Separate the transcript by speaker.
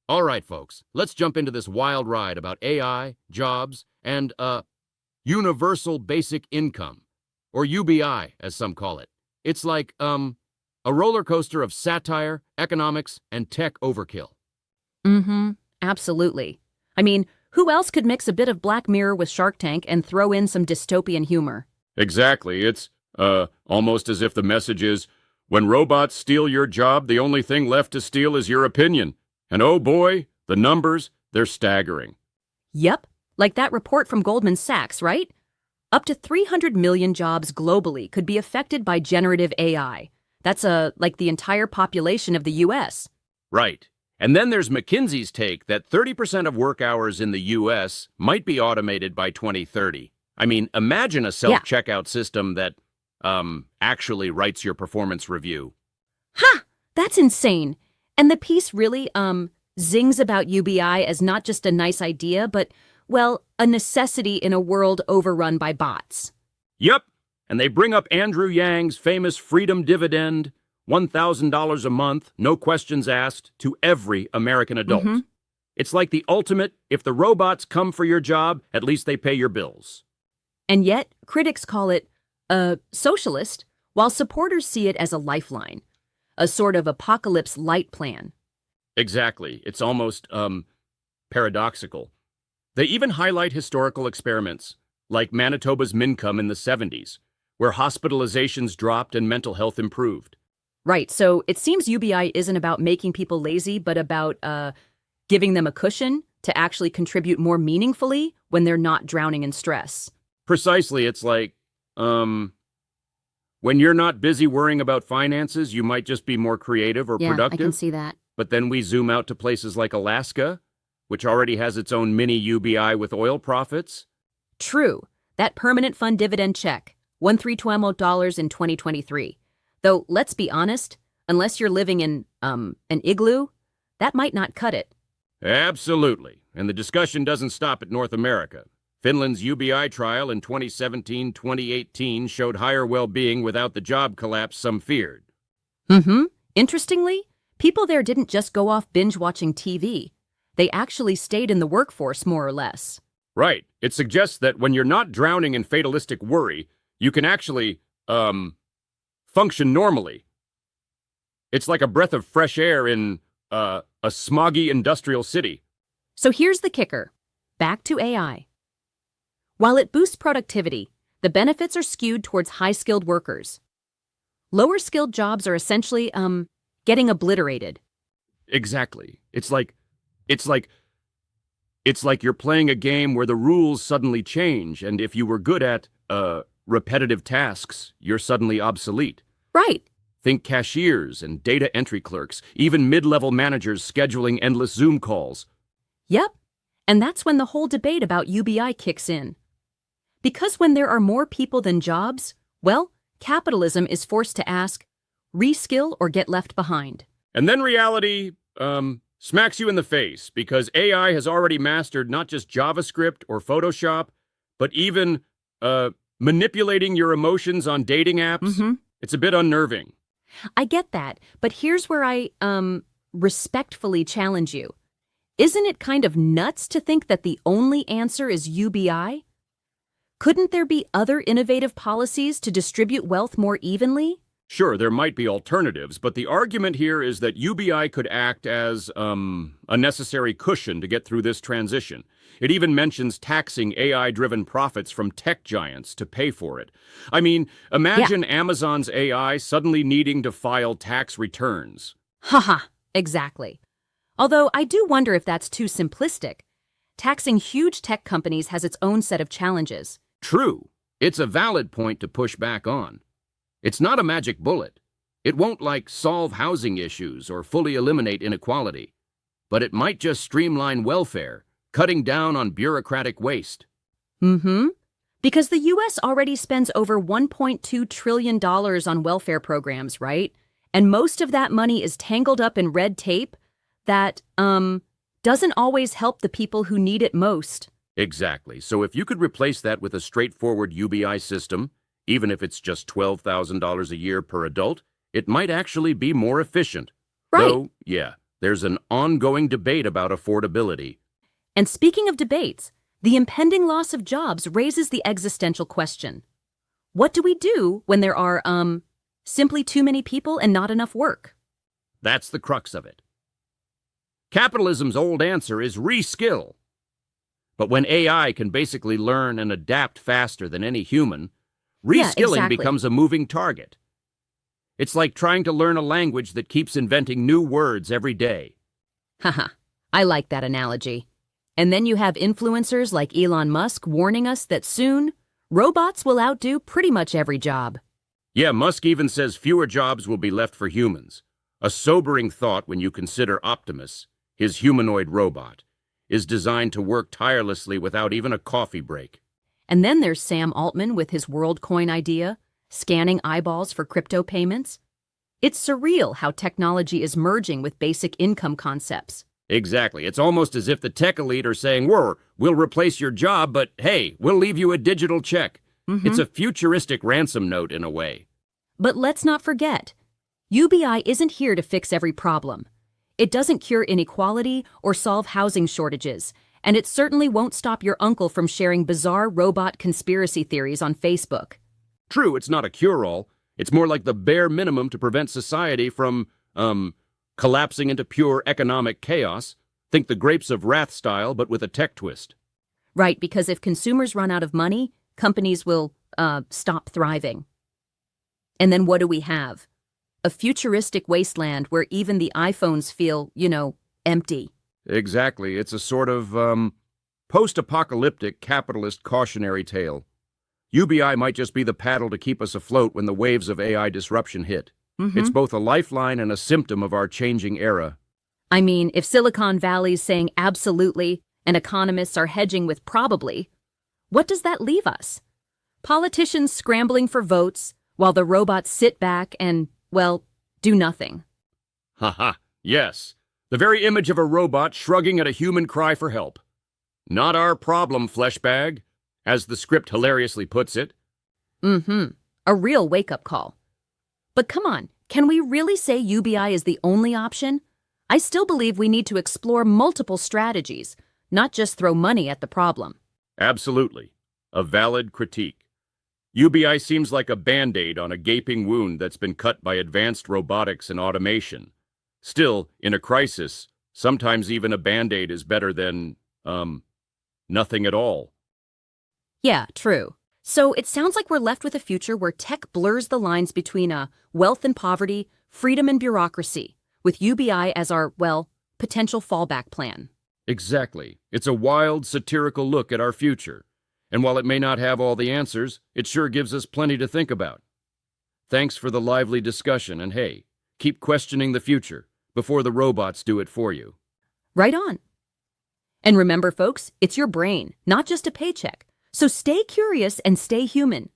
Speaker 1: All right, folks, let's jump into this wild ride about AI, jobs, and, universal basic income, or UBI, as some call it. It's like, a roller coaster of satire, economics, and tech overkill.
Speaker 2: Mm-hmm. Absolutely. I mean, who else could mix a bit of Black Mirror with Shark Tank and throw in some dystopian humor?
Speaker 1: Exactly. It's, almost as if the message is, when robots steal your job, the only thing left to steal is your opinion. And oh boy, the numbers, they're staggering.
Speaker 2: Yep, like that report from Goldman Sachs, right? Up to 300 million jobs globally could be affected by generative AI. That's like the entire population of the US.
Speaker 1: Right. And then there's McKinsey's take that 30% of work hours in the US might be automated by 2030. I mean, imagine a self-checkout system that, actually writes your performance review.
Speaker 2: Ha! That's insane. And the piece really, zings about UBI as not just a nice idea, but, well, a necessity in a world overrun by bots.
Speaker 1: Yep. And they bring up Andrew Yang's famous freedom dividend, $1,000 a month, no questions asked, to every American adult.
Speaker 2: Mm-hmm.
Speaker 1: It's like the ultimate, if the robots come for your job, at least they pay your bills.
Speaker 2: And yet, critics call it, socialist, while supporters see it as a lifeline, a sort of apocalypse light plan.
Speaker 1: Exactly. It's almost, paradoxical. They even highlight historical experiments, like Manitoba's Mincome in the 70s, where hospitalizations dropped and mental health improved.
Speaker 2: Right, so it seems UBI isn't about making people lazy, but about, giving them a cushion to actually contribute more meaningfully when they're not drowning in stress.
Speaker 1: Precisely, it's like, when you're not busy worrying about finances, you might just be more creative or
Speaker 2: Yeah,
Speaker 1: productive.
Speaker 2: I can see that.
Speaker 1: But then we zoom out to places like Alaska, which already has its own mini UBI with oil profits.
Speaker 2: True, that permanent fund dividend check, $1,320 in 2023. Though, let's be honest, unless you're living in, an igloo, that might not cut it.
Speaker 1: Absolutely. And the discussion doesn't stop at North America. Finland's UBI trial in 2017-2018 showed higher well-being without the job collapse some feared.
Speaker 2: Mm-hmm. Interestingly, people there didn't just go off binge-watching TV. They actually stayed in the workforce, more or less.
Speaker 1: Right. It suggests that when you're not drowning in fatalistic worry, you can actually, function normally. It's like a breath of fresh air in, a smoggy industrial city.
Speaker 2: So here's the kicker. Back to AI. While it boosts productivity, the benefits are skewed towards high-skilled workers. Lower-skilled jobs are essentially, getting obliterated.
Speaker 1: Exactly. It's like you're playing a game where the rules suddenly change, and if you were good at, repetitive tasks, you're suddenly obsolete.
Speaker 2: Right.
Speaker 1: Think cashiers and data entry clerks, even mid-level managers scheduling endless Zoom calls.
Speaker 2: Yep. And that's when the whole debate about UBI kicks in. Because when there are more people than jobs, well, capitalism is forced to ask, reskill or get left behind.
Speaker 1: And then reality, smacks you in the face, because AI has already mastered not just JavaScript or Photoshop, but even, manipulating your emotions on dating apps.
Speaker 2: Mm-hmm.
Speaker 1: It's a bit unnerving.
Speaker 2: I get that, but here's where I, respectfully challenge you. Isn't it kind of nuts to think that the only answer is UBI? Couldn't there be other innovative policies to distribute wealth more evenly?
Speaker 1: Sure, there might be alternatives, but the argument here is that UBI could act as, a necessary cushion to get through this transition. It even mentions taxing AI-driven profits from tech giants to pay for it. I mean, imagine Amazon's AI suddenly needing to file tax returns.
Speaker 2: Haha, exactly. Although I do wonder if that's too simplistic. Taxing huge tech companies has its own set of challenges.
Speaker 1: True, it's a valid point to push back on. It's not a magic bullet. It won't, solve housing issues or fully eliminate inequality. But it might just streamline welfare, cutting down on bureaucratic waste.
Speaker 2: Mm-hmm. Because the U.S. already spends over $1.2 trillion on welfare programs, right? And most of that money is tangled up in red tape that, doesn't always help the people who need it most.
Speaker 1: Exactly. So if you could replace that with a straightforward UBI system, even if it's just $12,000 a year per adult, it might actually be more efficient.
Speaker 2: Right.
Speaker 1: Though, yeah, There's an ongoing debate about affordability.
Speaker 2: And speaking of debates, the impending loss of jobs raises the existential question. What do we do when there are, simply too many people and not enough work?
Speaker 1: That's the crux of it. Capitalism's old answer is reskill. But when AI can basically learn and adapt faster than any human, reskilling becomes a moving target. It's like trying to learn a language that keeps inventing new words every day.
Speaker 2: Haha, I like that analogy. And then you have influencers like Elon Musk warning us that soon, robots will outdo pretty much every job.
Speaker 1: Yeah, Musk even says fewer jobs will be left for humans. A sobering thought when you consider Optimus, his humanoid robot, is designed to work tirelessly without even a coffee break.
Speaker 2: And then there's Sam Altman with his WorldCoin idea, scanning eyeballs for crypto payments. It's surreal how technology is merging with basic income concepts.
Speaker 1: Exactly. It's almost as if the tech elite are saying, we'll replace your job, but hey, we'll leave you a digital check. It's a futuristic ransom note in a way.
Speaker 2: But let's not forget, UBI isn't here to fix every problem. It doesn't cure inequality or solve housing shortages, and it certainly won't stop your uncle from sharing bizarre robot conspiracy theories on Facebook.
Speaker 1: True, it's not a cure-all. It's more like the bare minimum to prevent society from, collapsing into pure economic chaos. Think the Grapes of Wrath style, but with a tech twist.
Speaker 2: Right, because if consumers run out of money, companies will, stop thriving. And then what do we have? A futuristic wasteland where even the iPhones feel, empty.
Speaker 1: Exactly. It's a sort of, post-apocalyptic capitalist cautionary tale. UBI might just be the paddle to keep us afloat when the waves of AI disruption hit. It's both a lifeline and a symptom of our changing era.
Speaker 2: I mean, if Silicon Valley's saying absolutely and economists are hedging with probably, what does that leave us? Politicians scrambling for votes while the robots sit back and, do nothing.
Speaker 1: Haha, yes. The very image of a robot shrugging at a human cry for help. Not our problem, fleshbag, as the script hilariously puts it.
Speaker 2: A real wake-up call. But come on, can we really say UBI is the only option? I still believe we need to explore multiple strategies, not just throw money at the problem.
Speaker 1: Absolutely. A valid critique. UBI seems like a Band-Aid on a gaping wound that's been cut by advanced robotics and automation. Still, in a crisis, sometimes even a Band-Aid is better than, nothing at all.
Speaker 2: Yeah, true. So it sounds like we're left with a future where tech blurs the lines between wealth and poverty, freedom and bureaucracy, with UBI as our, potential fallback plan.
Speaker 1: Exactly. It's a wild, satirical look at our future. And while it may not have all the answers, it sure gives us plenty to think about. Thanks for the lively discussion, and hey, keep questioning the future before the robots do it for you.
Speaker 2: Right on. And remember, folks, it's your brain, not just a paycheck. So stay curious and stay human.